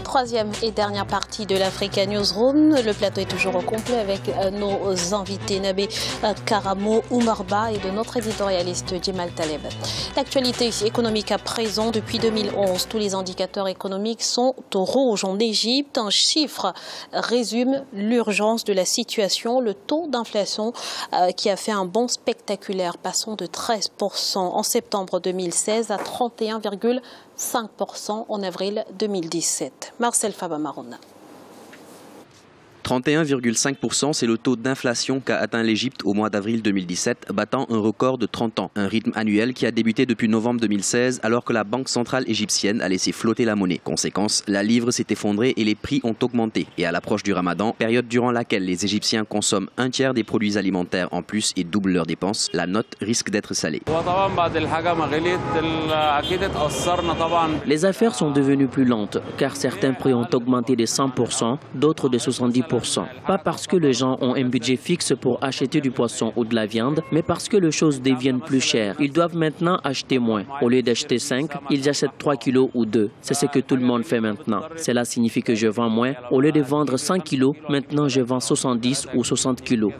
Troisième et dernière partie de l'Africa Newsroom. Le plateau est toujours au complet avec nos invités Nabé Karamo, Oumarba et de notre éditorialiste Djemal Taleb. L'actualité économique à présent, depuis 2011, tous les indicateurs économiques sont au rouge en Égypte. Un chiffre résume l'urgence de la situation. Le taux d'inflation qui a fait un bond spectaculaire, passant de 13% en septembre 2016 à 31,5% en avril 2017. Marcel Faba-Marouna. 31,5%, c'est le taux d'inflation qu'a atteint l'Égypte au mois d'avril 2017, battant un record de 30 ans. Un rythme annuel qui a débuté depuis novembre 2016, alors que la Banque centrale égyptienne a laissé flotter la monnaie. Conséquence, la livre s'est effondrée et les prix ont augmenté. Et à l'approche du Ramadan, période durant laquelle les Égyptiens consomment un tiers des produits alimentaires en plus et doublent leurs dépenses, la note risque d'être salée. Les affaires sont devenues plus lentes, car certains prix ont augmenté de 100%, d'autres de 70%. Pas parce que les gens ont un budget fixe pour acheter du poisson ou de la viande, mais parce que les choses deviennent plus chères. Ils doivent maintenant acheter moins. Au lieu d'acheter 5, ils achètent 3 kilos ou 2. C'est ce que tout le monde fait maintenant. Cela signifie que je vends moins. Au lieu de vendre 100 kilos, maintenant je vends 70 ou 60 kilos.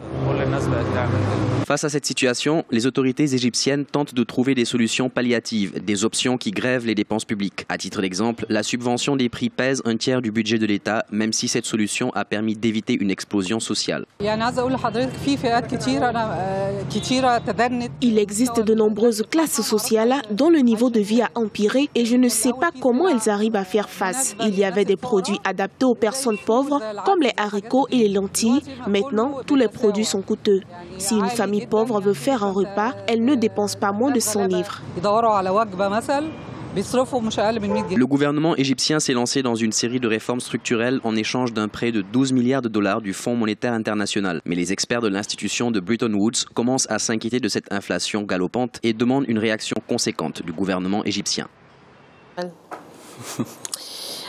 Face à cette situation, les autorités égyptiennes tentent de trouver des solutions palliatives, des options qui grèvent les dépenses publiques. À titre d'exemple, la subvention des prix pèse un tiers du budget de l'État, même si cette solution a permis d'éviter une explosion sociale. Il existe de nombreuses classes sociales dont le niveau de vie a empiré et je ne sais pas comment elles arrivent à faire face. Il y avait des produits adaptés aux personnes pauvres, comme les haricots et les lentilles. Maintenant, tous les produits sont coûteux. Si une famille pauvre veut faire un repas, elle ne dépense pas moins de 100 livres. Le gouvernement égyptien s'est lancé dans une série de réformes structurelles en échange d'un prêt de 12 milliards de dollars du Fonds monétaire international. Mais les experts de l'institution de Bretton Woods commencent à s'inquiéter de cette inflation galopante et demandent une réaction conséquente du gouvernement égyptien.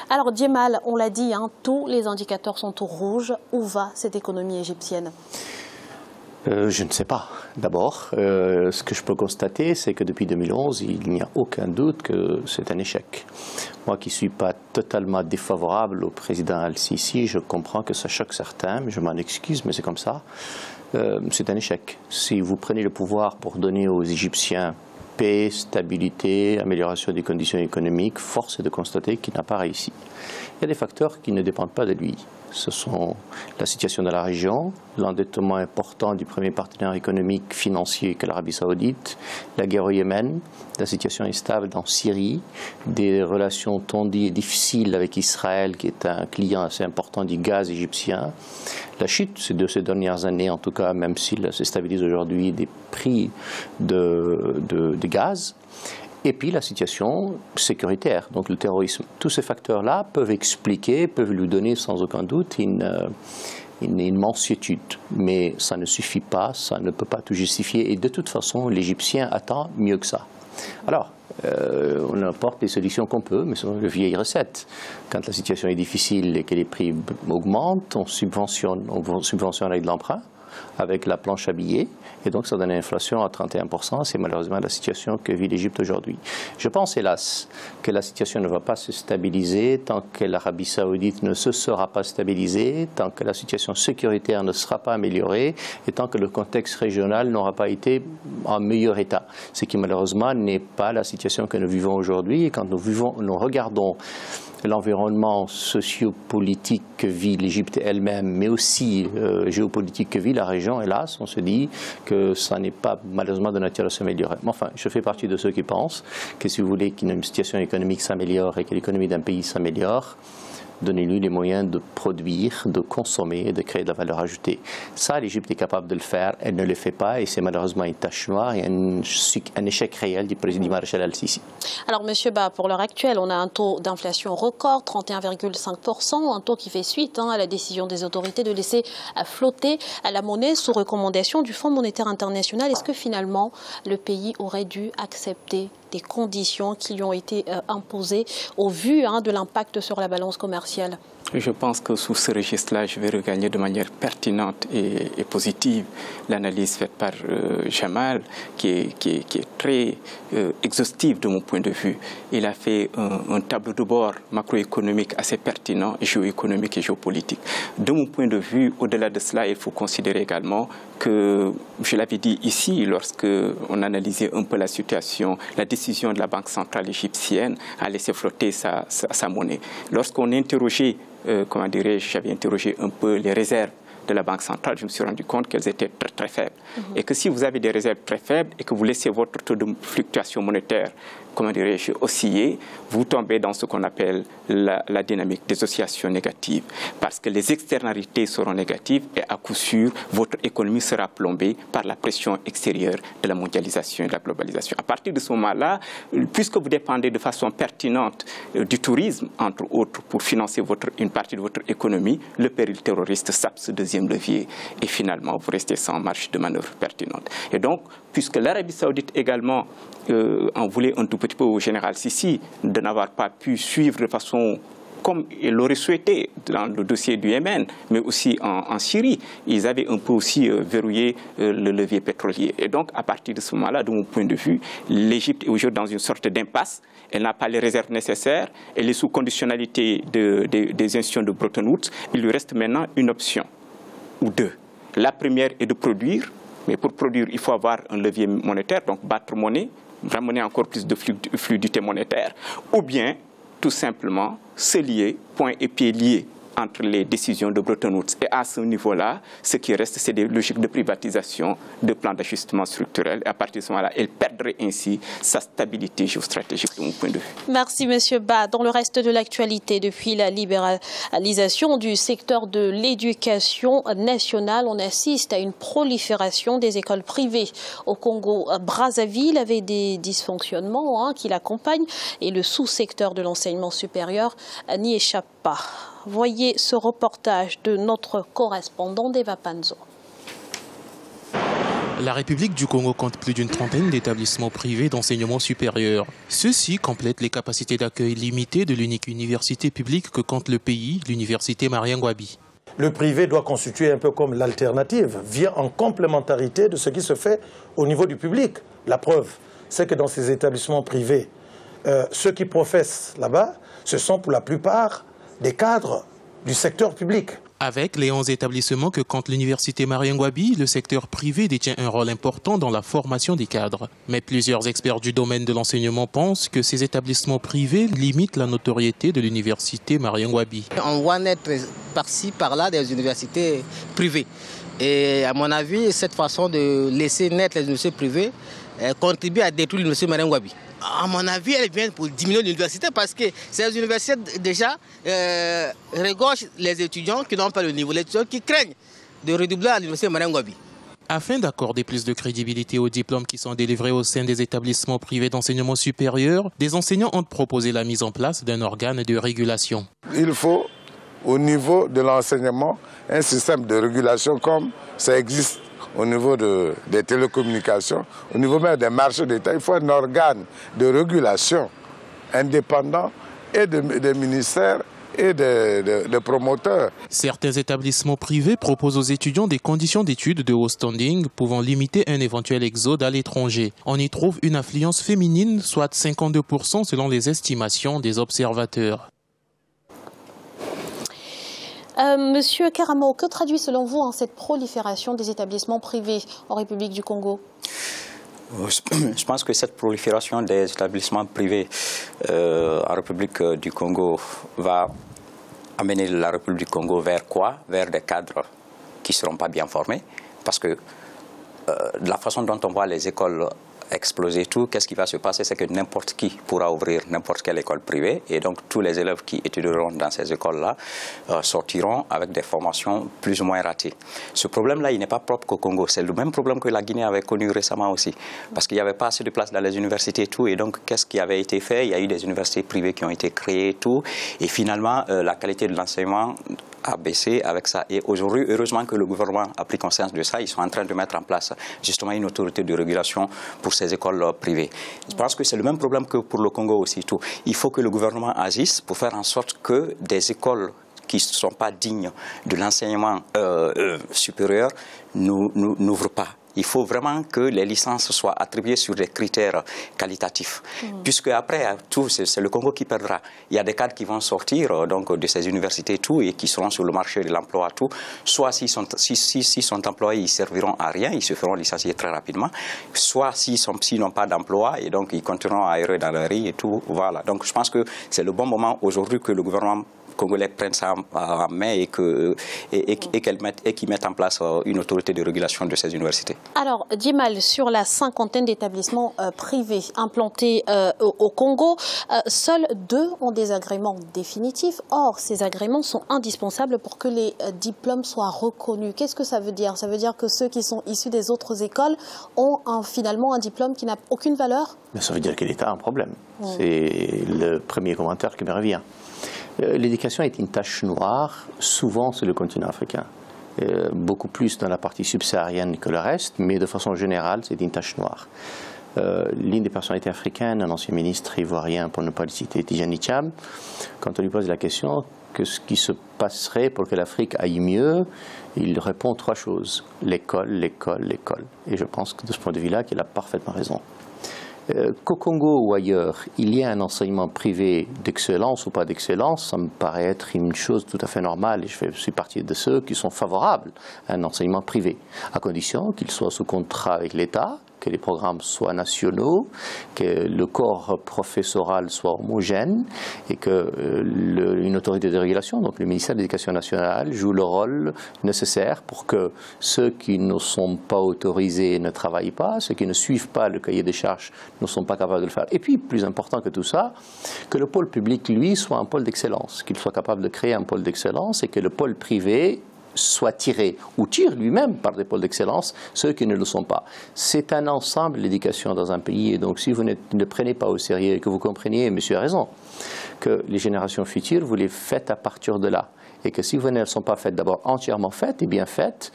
Alors Djemal, on l'a dit, tous les indicateurs sont au rouge. Où va cette économie égyptienne ? Je ne sais pas. D'abord, ce que je peux constater, c'est que depuis 2011, il n'y a aucun doute que c'est un échec. Moi qui ne suis pas totalement défavorable au président Al-Sisi, je comprends que ça choque certains, mais je m'en excuse, mais c'est comme ça. C'est un échec. Si vous prenez le pouvoir pour donner aux Égyptiens paix, stabilité, amélioration des conditions économiques, force est de constater qu'il n'a pas réussi. Il y a des facteurs qui ne dépendent pas de lui. Ce sont la situation de la région, l'endettement important du premier partenaire économique financier que l'Arabie Saoudite, la guerre au Yémen, la situation instable en Syrie, des relations tendues et difficiles avec Israël, qui est un client assez important du gaz égyptien, la chute de ces dernières années, en tout cas, même s'il se stabilise aujourd'hui, des prix de gaz. Et puis la situation sécuritaire, donc le terrorisme. Tous ces facteurs-là peuvent expliquer, peuvent lui donner sans aucun doute une mansuétude. Mais ça ne suffit pas, ça ne peut pas tout justifier. Et de toute façon, l'Égyptien attend mieux que ça. Alors, on apporte les solutions qu'on peut, mais c'est une vieille recette. Quand la situation est difficile et que les prix augmentent, on subventionne avec de l'emprunt, avec la planche à billets, et donc ça donne une inflation à 31%. C'est malheureusement la situation que vit l'Égypte aujourd'hui. Je pense, hélas, que la situation ne va pas se stabiliser tant que l'Arabie Saoudite ne se sera pas stabilisée, tant que la situation sécuritaire ne sera pas améliorée, et tant que le contexte régional n'aura pas été en meilleur état. Ce qui malheureusement n'est pas la situation que nous vivons aujourd'hui. Et quand nous regardons l'environnement sociopolitique que vit l'Égypte elle-même, mais aussi géopolitique que vit la région, hélas, on se dit que ça n'est pas malheureusement de nature à s'améliorer. Mais enfin, je fais partie de ceux qui pensent que si vous voulez qu'une situation économique s'améliore et que l'économie d'un pays s'améliore, donnez-lui les moyens de produire, de consommer et de créer de la valeur ajoutée. Ça, l'Égypte est capable de le faire. Elle ne le fait pas et c'est malheureusement une tache noire et un échec réel du président Maréchal Al-Sisi. Alors, Monsieur Ba, pour l'heure actuelle, on a un taux d'inflation record, 31,5%, un taux qui fait suite à la décision des autorités de laisser flotter la monnaie sous recommandation du Fonds monétaire international. Est-ce que finalement, le pays aurait dû accepter des conditions qui lui ont été imposées au vu de l'impact sur la balance commerciale? Je pense que sous ce registre-là, je vais regagner de manière pertinente et positive l'analyse faite par Jamal, qui est très exhaustive de mon point de vue. Il a fait un tableau de bord macroéconomique assez pertinent, géoéconomique et géopolitique. De mon point de vue, au-delà de cela, il faut considérer également que, je l'avais dit ici, lorsque on analysait un peu la situation, la décision de la Banque centrale égyptienne a laissé flotter sa monnaie. Lorsqu'on interrogeait comment dirais-je, j'avais interrogé un peu les réserves de la Banque centrale, je me suis rendu compte qu'elles étaient très, très faibles. Et que si vous avez des réserves très faibles et que vous laissez votre taux de fluctuation monétaire, comment dirais-je, osciller, vous tombez dans ce qu'on appelle la dynamique des oscillations négatives. Parce que les externalités seront négatives et à coup sûr, votre économie sera plombée par la pression extérieure de la mondialisation et de la globalisation. À partir de ce moment-là, puisque vous dépendez de façon pertinente du tourisme, entre autres, pour financer une partie de votre économie, le péril terroriste sape ce deuxième levier. Et finalement, vous restez sans marge de manœuvre pertinente. Et donc, puisque l'Arabie saoudite également en voulait un tout petit peu au général Sisi de n'avoir pas pu suivre de façon comme il l'aurait souhaité dans le dossier du Yémen, mais aussi en Syrie. Ils avaient un peu aussi verrouillé le levier pétrolier. Et donc, à partir de ce moment-là, de mon point de vue, l'Égypte est aujourd'hui dans une sorte d'impasse. Elle n'a pas les réserves nécessaires. Elle est sous conditionnalité des institutions de Bretton Woods. Il lui reste maintenant une option, ou deux. La première est de produire. Mais pour produire, il faut avoir un levier monétaire, donc battre monnaie, ramener encore plus de fluidité monétaire, ou bien tout simplement se lier, point et pied liés entre les décisions de Bretton Woods. Et à ce niveau-là, ce qui reste, c'est des logiques de privatisation, de plans d'ajustement structurel. Et à partir de ce moment-là, elle perdrait ainsi sa stabilité géostratégique de mon point de vue. Merci, M. Ba. Dans le reste de l'actualité, depuis la libéralisation du secteur de l'éducation nationale, on assiste à une prolifération des écoles privées au Congo-Brazzaville avec des dysfonctionnements qui l'accompagnent et le sous-secteur de l'enseignement supérieur n'y échappe pas. Voyez ce reportage de notre correspondant Deva Panzo. La République du Congo compte plus d'une trentaine d'établissements privés d'enseignement supérieur. Ceux-ci complètent les capacités d'accueil limitées de l'unique université publique que compte le pays, l'université Marien Ngouabi. Le privé doit constituer un peu comme l'alternative, vient en complémentarité de ce qui se fait au niveau du public. La preuve, c'est que dans ces établissements privés, ceux qui professent là-bas, ce sont pour la plupart des cadres du secteur public. Avec les 11 établissements que compte l'université Marien Ngouabi, le secteur privé détient un rôle important dans la formation des cadres. Mais plusieurs experts du domaine de l'enseignement pensent que ces établissements privés limitent la notoriété de l'université Marien Ngouabi. On voit naître par-ci, par-là des universités privées. Et à mon avis, cette façon de laisser naître les universités privées contribue à détruire l'université Marien Ngouabi. À mon avis, elle vient pour diminuer l'université parce que ces universités déjà regorgent les étudiants qui n'ont pas le niveau, les étudiants qui craignent de redoubler à l'université Marien Ngouabi. Afin d'accorder plus de crédibilité aux diplômes qui sont délivrés au sein des établissements privés d'enseignement supérieur, des enseignants ont proposé la mise en place d'un organe de régulation. Il faut, au niveau de l'enseignement, un système de régulation comme ça existe au niveau des télécommunications, au niveau même des marchés d'État. Il faut un organe de régulation indépendant et des ministères et des promoteurs. Certains établissements privés proposent aux étudiants des conditions d'études de haut standing pouvant limiter un éventuel exode à l'étranger. On y trouve une affluence féminine, soit 52% selon les estimations des observateurs. Monsieur Karamo, que traduit selon vous cette prolifération des établissements privés en République du Congo? Je pense que cette prolifération des établissements privés en République du Congo va amener la République du Congo vers quoi? Vers des cadres qui ne seront pas bien formés. Parce que de la façon dont on voit les écoles exploser tout, qu'est-ce qui va se passer? C'est que n'importe qui pourra ouvrir n'importe quelle école privée et donc tous les élèves qui étudieront dans ces écoles-là sortiront avec des formations plus ou moins ratées. Ce problème-là, il n'est pas propre qu'au Congo. C'est le même problème que la Guinée avait connu récemment aussi. Parce qu'il n'y avait pas assez de place dans les universités et tout. Et donc, qu'est-ce qui avait été fait? Il y a eu des universités privées qui ont été créées et tout. Et finalement, la qualité de l'enseignement a baissé avec ça. Et aujourd'hui, heureusement que le gouvernement a pris conscience de ça. Ils sont en train de mettre en place justement une autorité de régulation pour ces écoles privées. Je pense que c'est le même problème que pour le Congo aussi. Tout. Il faut que le gouvernement agisse pour faire en sorte que des écoles qui ne sont pas dignes de l'enseignement supérieur n'ouvrent pas. Il faut vraiment que les licences soient attribuées sur des critères qualitatifs. Puisque après, tout, c'est le Congo qui perdra. Il y a des cadres qui vont sortir donc, de ces universités tout, et qui seront sur le marché de l'emploi. Soit s'ils sont employés, ils serviront à rien, ils se feront licencier très rapidement. Soit s'ils n'ont pas d'emploi, et donc ils continueront à errer dans la rue et tout. Voilà. Donc je pense que c'est le bon moment aujourd'hui que le gouvernement congolais prennent ça en main et qu'ils mettent en place une autorité de régulation de ces universités. Alors, Djemal, sur la cinquantaine d'établissements privés implantés au Congo, seuls 2 ont des agréments définitifs. Or, ces agréments sont indispensables pour que les diplômes soient reconnus. Qu'est-ce que ça veut dire? Ça veut dire que ceux qui sont issus des autres écoles ont finalement un diplôme qui n'a aucune valeur? Mais ça veut dire que l'État a un problème. C'est le premier commentaire qui me revient. L'éducation est une tache noire, souvent sur le continent africain. Beaucoup plus dans la partie subsaharienne que le reste, mais de façon générale, c'est une tache noire. L'une des personnalités africaines, un ancien ministre ivoirien, pour ne pas le citer, Tidjani Thiam, quand on lui pose la question que ce qui se passerait pour que l'Afrique aille mieux, il répond 3 choses. L'école, l'école, l'école. Et je pense que de ce point de vue-là, qu'il a parfaitement raison. Qu'au Congo ou ailleurs, il y a un enseignement privé d'excellence ou pas d'excellence, ça me paraît être une chose tout à fait normale et je suis partie de ceux qui sont favorables à un enseignement privé, à condition qu'il soit sous contrat avec l'État, que les programmes soient nationaux, que le corps professoral soit homogène et qu'une autorité de régulation, donc le ministère de l'Éducation nationale, joue le rôle nécessaire pour que ceux qui ne sont pas autorisés ne travaillent pas, ceux qui ne suivent pas le cahier des charges ne sont pas capables de le faire. Et puis, plus important que tout ça, que le pôle public, lui, soit un pôle d'excellence, qu'il soit capable de créer un pôle d'excellence et que le pôle privé soit tiré ou tire lui-même par des pôles d'excellence ceux qui ne le sont pas. C'est un ensemble, l'éducation dans un pays, et donc si vous ne prenez pas au sérieux et que vous compreniez, monsieur a raison, que les générations futures, vous les faites à partir de là. Et que si vous ne sont pas faites d'abord entièrement faites et bien faites,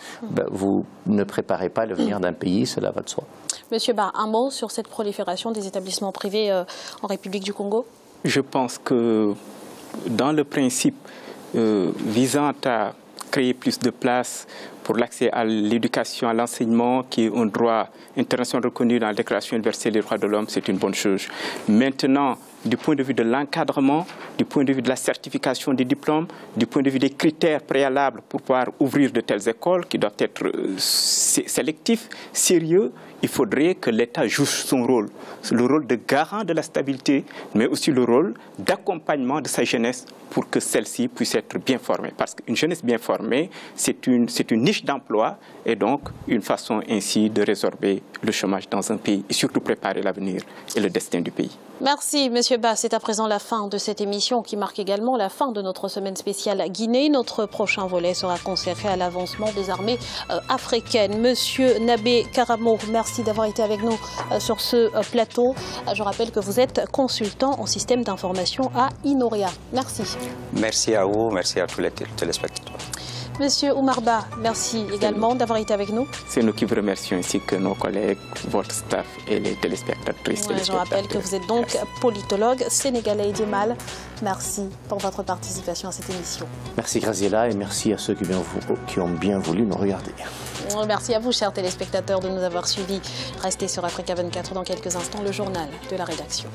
vous ne préparez pas l'avenir d'un pays, cela va de soi. Monsieur Ba, un mot sur cette prolifération des établissements privés en République du Congo? Je pense que dans le principe visant à créer plus de place pour l'accès à l'éducation, à l'enseignement, qui est un droit international reconnu dans la Déclaration universelle des droits de l'homme, c'est une bonne chose. Maintenant, du point de vue de l'encadrement, du point de vue de la certification des diplômes, du point de vue des critères préalables pour pouvoir ouvrir de telles écoles qui doivent être sélectifs, sérieux, il faudrait que l'État joue son rôle. Le rôle de garant de la stabilité, mais aussi le rôle d'accompagnement de sa jeunesse pour que celle-ci puisse être bien formée. Parce qu'une jeunesse bien formée, c'est une niche d'emploi et donc une façon ainsi de résorber le chômage dans un pays et surtout préparer l'avenir et le destin du pays. Merci, Monsieur Ba. C'est à présent la fin de cette émission qui marque également la fin de notre semaine spéciale Guinée. Notre prochain volet sera consacré à l'avancement des armées africaines. Monsieur Nabé Karamo, merci d'avoir été avec nous sur ce plateau. Je rappelle que vous êtes consultant en système d'information à INORIA. Merci. Merci à vous, merci à tous les téléspectateurs. Monsieur Oumar Ba, merci également d'avoir été avec nous. C'est nous qui vous remercions ainsi que nos collègues, votre staff et les téléspectatrices. Je rappelle que vous êtes donc politologue sénégalais et Djemal. Merci pour votre participation à cette émission. Merci Graziella et merci à ceux qui ont bien voulu nous regarder. Merci à vous, chers téléspectateurs, de nous avoir suivis. Restez sur Africa 24 dans quelques instants, le journal de la rédaction.